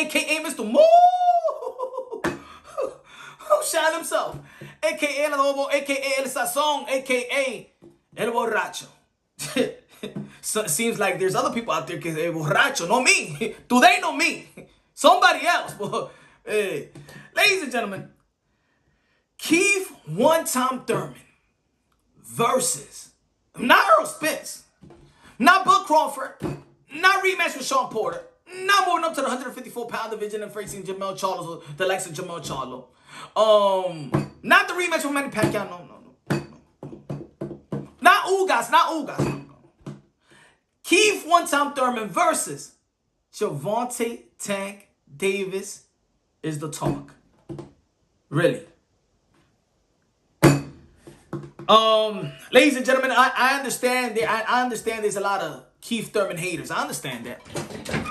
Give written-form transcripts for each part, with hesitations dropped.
a.k.a. Mr. Moo. Who shot himself? A.k.a. El Adobo, a.k.a. El Sazón, a.k.a. El Borracho. So it seems like there's other people out there que El Borracho, no me. Do they know me? Somebody else. Hey. Ladies and gentlemen, Keith One-Time Thurman versus not Earl Spence, not Bud Crawford, not rematch with Sean Porter, not moving up to the 154-pound division and facing Jamel Charlo, or the likes of Jamel Charlo. Not the rematch with Manny Pacquiao. No. Not Ugas. No. Keith One-Time Thurman versus Gervonta Tank Davis is the talk. Really. Ladies and gentlemen, I understand I understand there's a lot of Keith Thurman haters. I understand that.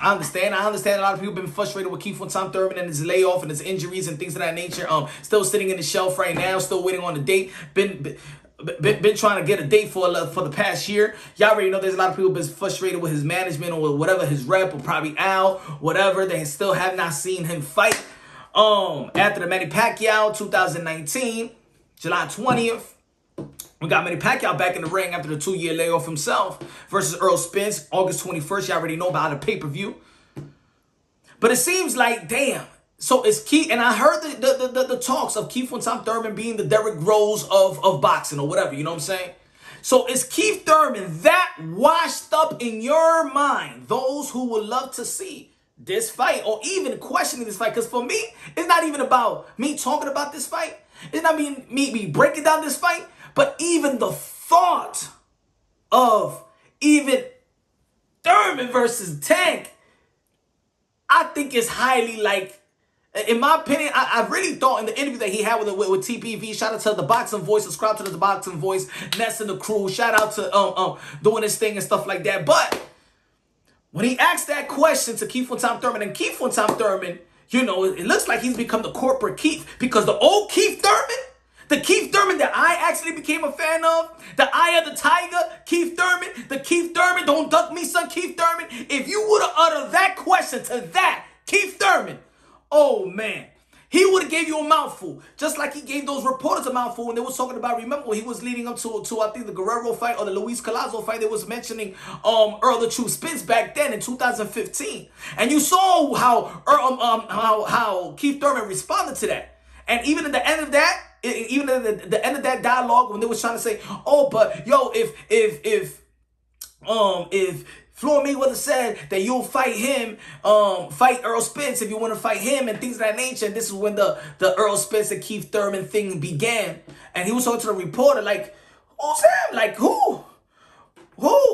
I understand a lot of people have been frustrated with Keith One-Time Thurman and his layoff and his injuries and things of that nature. Still sitting in the shelf right now, still waiting on a date. Been trying to get a date for the past year. Y'all already know there's a lot of people been frustrated with his management or whatever, his rep or probably Al, whatever. They still have not seen him fight. After the Manny Pacquiao 2019, July 20th. We got Manny Pacquiao back in the ring after the 2-year layoff himself versus Earl Spence, August 21st. You already know about the pay-per-view. But it seems like, damn. So it's Keith, and I heard the talks of Keith One-Time Thurman being the Derrick Rose of boxing or whatever, you know what I'm saying? So is Keith Thurman that washed up in your mind, those who would love to see this fight or even questioning this fight? Because for me, it's not even about me talking about this fight. It's not me breaking down this fight. But even the thought of even Thurman versus Tank, I think is highly, like, in my opinion, I really thought in the interview that he had with TPV, shout out to The Boxing Voice, subscribe to The Boxing Voice, Ness and the crew, shout out to doing this thing and stuff like that. But when he asked that question to Keith One-Time Thurman, and Keith One-Time Thurman, you know, it looks like he's become the corporate Keith, because the old Keith Thurman, the Keith Thurman that I actually became a fan of, the Eye of the Tiger, Keith Thurman, the Keith Thurman, don't duck me, son, Keith Thurman. If you would have uttered that question to that Keith Thurman, oh man, he would have gave you a mouthful, just like he gave those reporters a mouthful when they was talking about, remember when he was leading up to I think the Guerrero fight or the Luis Collazo fight, they was mentioning Earl the True Spence back then in 2015. And you saw how Keith Thurman responded to that. And even at the end of that, even at the end of that dialogue, when they was trying to say, oh, but yo, if Floyd Mayweather said that you'll fight him, fight Earl Spence if you want to fight him and things of that nature. And this is when the Earl Spence and Keith Thurman thing began. And he was talking to the reporter like, who's him? Like, who?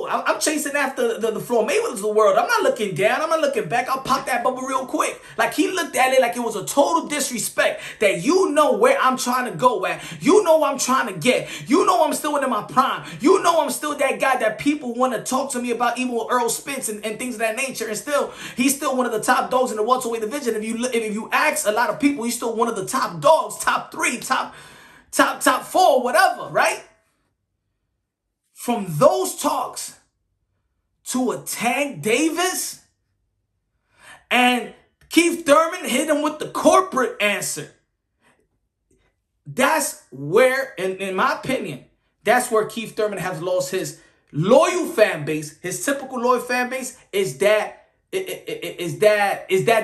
I'm chasing after the Floyd Mayweathers of the world. I'm not looking down. I'm not looking back. I'll pop that bubble real quick. Like, he looked at it like it was a total disrespect that you know where I'm trying to go at. You know what I'm trying to get. You know I'm still in my prime. You know I'm still that guy that people want to talk to me about, even with Earl Spence and things of that nature. And still, he's still one of the top dogs in the welterweight division. If you ask a lot of people, he's still one of the top dogs, top 3, top 4, whatever, right? From those talks to a Tank Davis, and Keith Thurman hit him with the corporate answer. That's where, in my opinion, that's where Keith Thurman has lost his loyal fan base. His typical loyal fan base is that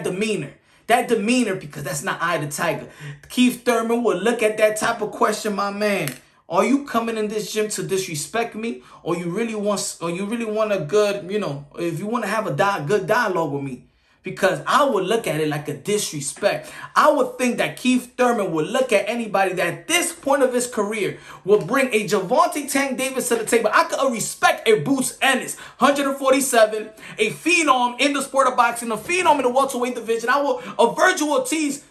demeanor. That demeanor, because that's not Eye of the Tiger. Keith Thurman would look at that type of question, my man. Are you coming in this gym to disrespect me, or you really want a good, you know, if you want to have a good dialogue with me? Because I would look at it like a disrespect. I would think that Keith Thurman would look at anybody that at this point of his career would bring a Gervonta Tank Davis to the table. I could respect a Boots Ennis, 147, a phenom in the sport of boxing, a phenom in the welterweight division. I will a virtual tease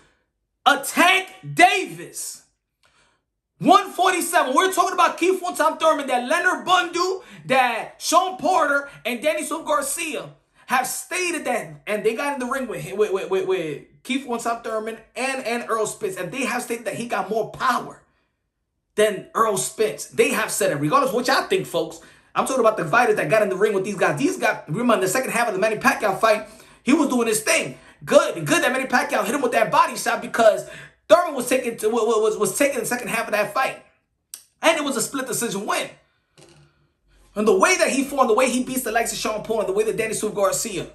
a Tank Davis. 147. We're talking about Keith One-Time Thurman, that Leonard Bundu, that Sean Porter, and Danny Swift Garcia have stated that, and they got in the ring with Keith One-Time Thurman and Earl Spence, and they have stated that he got more power than Earl Spence. They have said it, regardless of what y'all think, folks. I'm talking about the fighters that got in the ring with these guys. These guys, remember, in the second half of the Manny Pacquiao fight, he was doing his thing. Good that Manny Pacquiao hit him with that body shot because Thurman was taking the second half of that fight. And it was a split decision win. And the way that he fought, the way he beats the likes of Sean Paul, and the way that Danny Swift Garcia.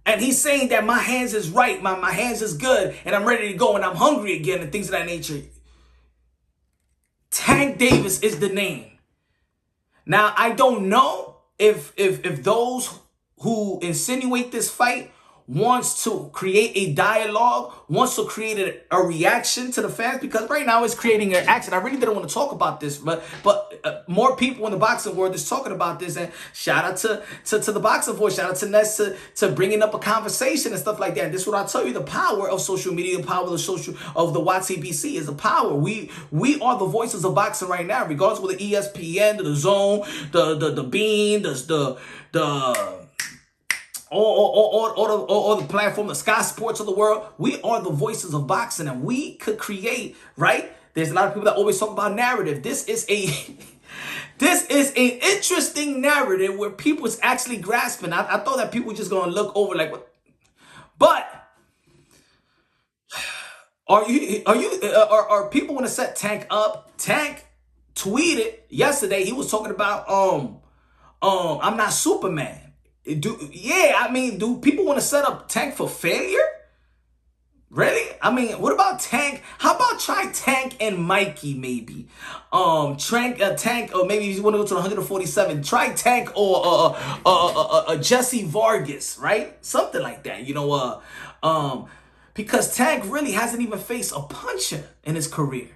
And he's saying that my hands is right, my hands is good, and I'm ready to go, and I'm hungry again, and things of that nature. Tank Davis is the name. Now, I don't know if those who insinuate this fight wants to create a dialogue, wants to create a reaction to the fans, because right now it's creating an action. I really didn't want to talk about this, but more people in the boxing world is talking about this, and shout out to the boxing voice, shout out to Ness to bringing up a conversation and stuff like that. And this is what I tell you: the power of social media, the power of the YTBC is the power. We are the voices of boxing right now, regardless of the ESPN, the Zone, the Bean, or the platform, the Sky Sports of the world. We are the voices of boxing, and we could create, right? There's a lot of people that always talk about narrative. This is an interesting narrative where people is actually grasping. I thought that people were just gonna look over like what, but are people want to set Tank up? Tank tweeted yesterday. He was talking about I'm not Superman. Do people want to set up Tank for failure? Really? I mean, what about Tank? How about try Tank and Mikey maybe? Tank, or maybe you want to go to 147. Try Tank or Jesse Vargas, right? Something like that, because Tank really hasn't even faced a puncher in his career.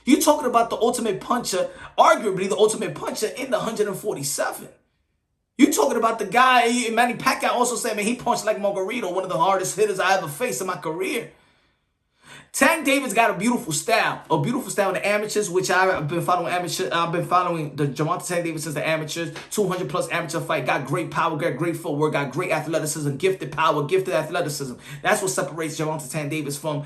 You're talking about the ultimate puncher, arguably the ultimate puncher in the 147. You talking about the guy, Manny Pacquiao also said, man, he punched like Margarito, one of the hardest hitters I ever faced in my career. Tank Davis got a beautiful style in the amateurs, which I've been following the Gervonta Davis since the amateurs, 200 plus amateur fight, got great power, got great footwork, got great athleticism, gifted power, gifted athleticism. That's what separates Gervonta Davis from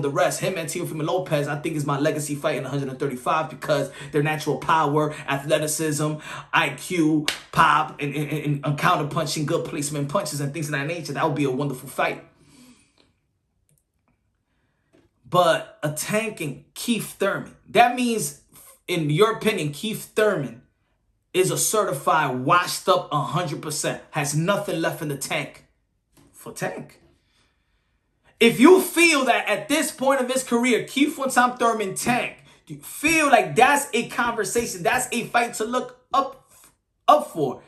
the rest. Him and Teofimo Lopez, I think, is my legacy fight in 135 because their natural power, athleticism, IQ, pop, and counter punching, good placement punches, and things of that nature. That would be a wonderful fight. But attacking Keith Thurman, that means, in your opinion, Keith Thurman is a certified washed up 100%, has nothing left in the tank for Tank. If you feel that at this point of his career, Keith Thurman Tank, do you feel like that's a conversation, that's a fight to look up for?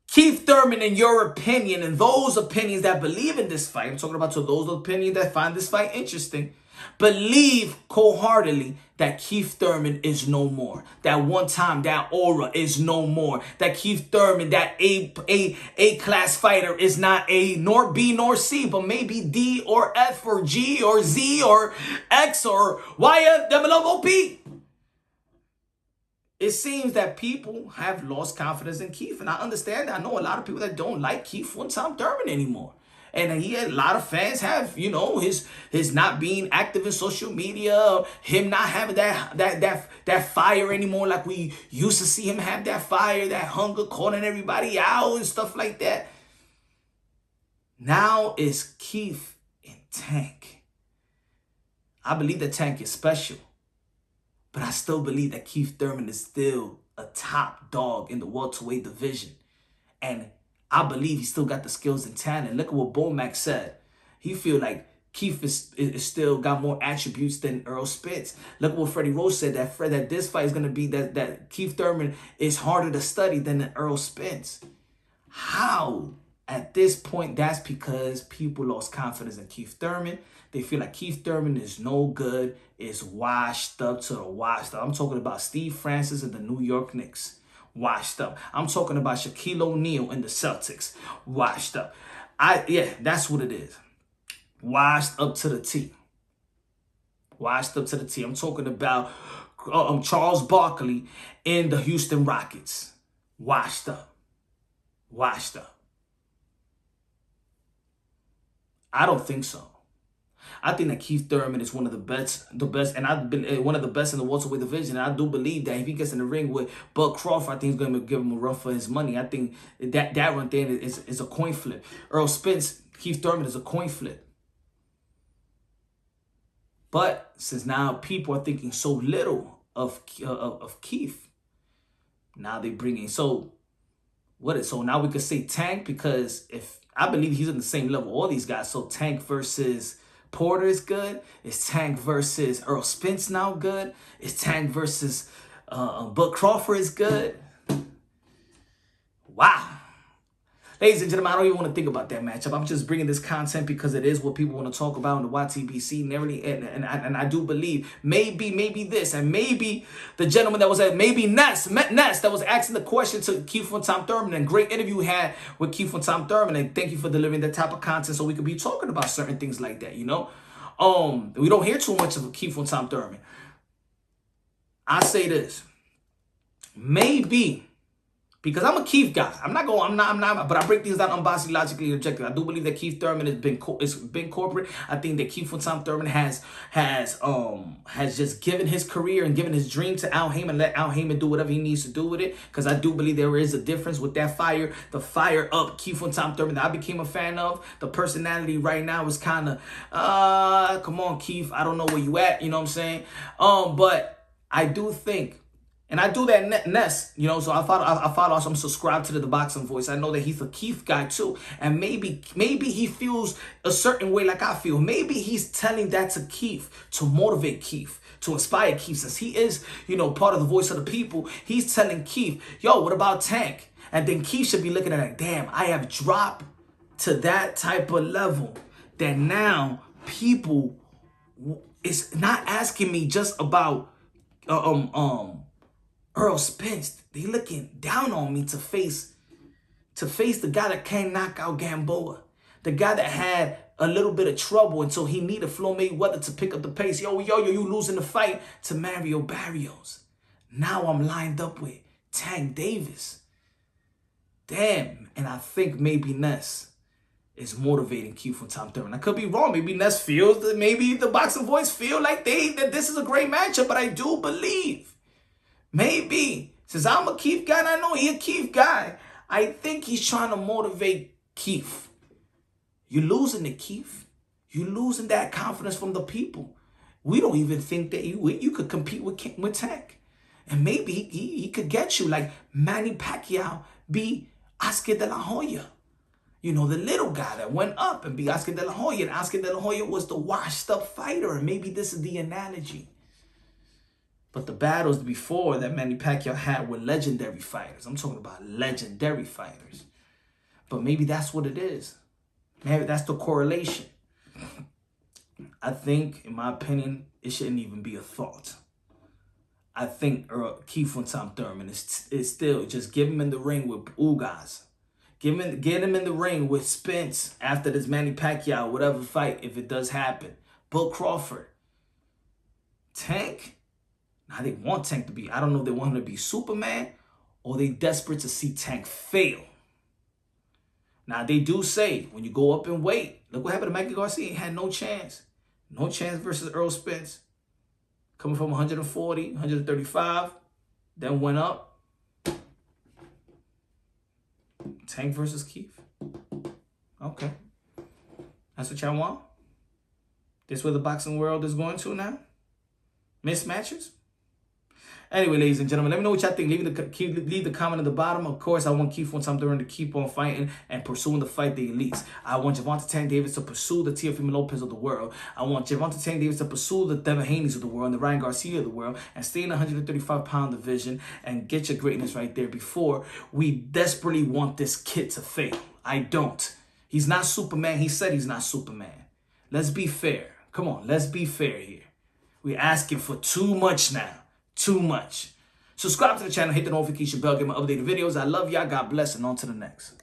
Keith Thurman, in your opinion, and those opinions that believe in this fight, I'm talking about to those opinions that find this fight interesting, believe cold-heartedly that Keith Thurman is no more. That one time, that aura is no more. That Keith Thurman, that A-class fighter is not A, nor B, nor C, but maybe D or F or G or Z or X or Y, WOP. It seems that people have lost confidence in Keith, and I understand that. I know a lot of people that don't like Keith Thurman anymore. And a lot of fans have, his not being active in social media, him not having that fire anymore like we used to see him have that fire, that hunger, calling everybody out and stuff like that. Now it's Keith and Tank. I believe that Tank is special, but I still believe that Keith Thurman is still a top dog in the welterweight division. And I believe he still got the skills and talent. Look at what Bomac said. He feel like Keith is still got more attributes than Earl Spence. Look at what Freddie Rose said, that this fight is going to be that Keith Thurman is harder to study than Earl Spence. How? At this point, that's because people lost confidence in Keith Thurman. They feel like Keith Thurman is no good, is washed up to the washed up. I'm talking about Steve Francis and the New York Knicks. Washed up. I'm talking about Shaquille O'Neal and the Celtics. Washed up. That's what it is. Washed up to the T. Washed up to the T. I'm talking about Charles Barkley and the Houston Rockets. Washed up. Washed up. I don't think so. I think that Keith Thurman is one of the best, and I've been one of the best in the welterweight division. And I do believe that if he gets in the ring with Buck Crawford, I think he's going to give him a run for his money. I think that run there is a coin flip. Earl Spence, Keith Thurman is a coin flip. But since now people are thinking so little of Keith, now they bring in, so now we could say Tank, because if I believe he's on the same level all these guys. So Tank versus Porter is good. Is Tank versus Earl Spence now good? Is Tank versus Bud Crawford is good? Wow. Ladies and gentlemen, I don't even want to think about that matchup. I'm just bringing this content because it is what people want to talk about in the YTBC. And I do believe maybe this, and maybe the gentleman that was at, maybe Ness that was asking the question to Keith and Tom Thurman, and great interview we had with Keith and Tom Thurman. And thank you for delivering that type of content so we could be talking about certain things like that, you know? We don't hear too much of Keith and Tom Thurman. I say this, maybe, because I'm a Keith guy. I'm not, but I break things down unbiasedly, logically, objective. I do believe that Keith Thurman has been corporate. I think that Keith and Tom Thurman has just given his career and given his dream to Al Heyman, let Al Heyman do whatever he needs to do with it. Because I do believe there is a difference with that fire, the fire up Keith and Tom Thurman that I became a fan of. The personality right now is kind of, come on, Keith, I don't know where you at, you know what I'm saying? But I do think, and I do that Ness, you know, so I follow, I'm subscribed to the Boxing Voice. I know that he's a Keith guy too. And maybe he feels a certain way like I feel. Maybe he's telling that to Keith to motivate Keith, to inspire Keith, since he is, you know, part of the voice of the people. He's telling Keith, yo, what about Tank? And then Keith should be looking at it like, damn, I have dropped to that type of level that now people is not asking me just about Earl Spence. They looking down on me to face the guy that can't knock out Gamboa. The guy that had a little bit of trouble until he needed Floyd Mayweather to pick up the pace. Yo, you losing the fight to Mario Barrios. Now I'm lined up with Tank Davis. Damn. And I think maybe Ness is motivating Keith and Tom Thurman. I could be wrong. Maybe Ness feels that, maybe the Boxing Voice feel like that this is a great matchup, but I do believe, maybe, since I'm a Keith guy and I know he's a Keith guy, I think he's trying to motivate Keith. You're losing to Keith. You're losing that confidence from the people. We don't even think that you could compete with Tank. And maybe he could get you like Manny Pacquiao beat Oscar De La Hoya. You know, the little guy that went up and beat Oscar De La Hoya. And Oscar De La Hoya was the washed up fighter. And maybe this is the analogy. But the battles before that Manny Pacquiao had were legendary fighters. I'm talking about legendary fighters. But maybe that's what it is. Maybe that's the correlation. I think, in my opinion, it shouldn't even be a thought. I think Keith and Tom Thurman is still just give him in the ring with Ugas. Get him in the ring with Spence after this Manny Pacquiao, whatever fight, if it does happen. Bud Crawford. Tank. Now they want Tank to be, I don't know if they want him to be Superman or they desperate to see Tank fail. Now they do say when you go up in weight, look what happened to Mikey Garcia. He had no chance. No chance versus Earl Spence. Coming from 140, 135, then went up. Tank versus Keith. Okay. That's what y'all want? This where the boxing world is going to now? Mismatches? Anyway, ladies and gentlemen, let me know what y'all think. Leave the comment at the bottom. Of course, I want Keith and Tom Thurman to keep on fighting and pursuing the fight the elites. I want Gervonta Davis to pursue the Teofimo Lopez of the world. I want Gervonta Davis to pursue the Devin Haney's of the world and the Ryan Garcia of the world and stay in the 135-pound division and get your greatness right there before we desperately want this kid to fail. I don't. He's not Superman. He said he's not Superman. Let's be fair. Come on, let's be fair here. We're asking for too much now. Too much. Subscribe to the channel, hit the notification bell, get my updated videos. I love y'all. God bless, and on to the next.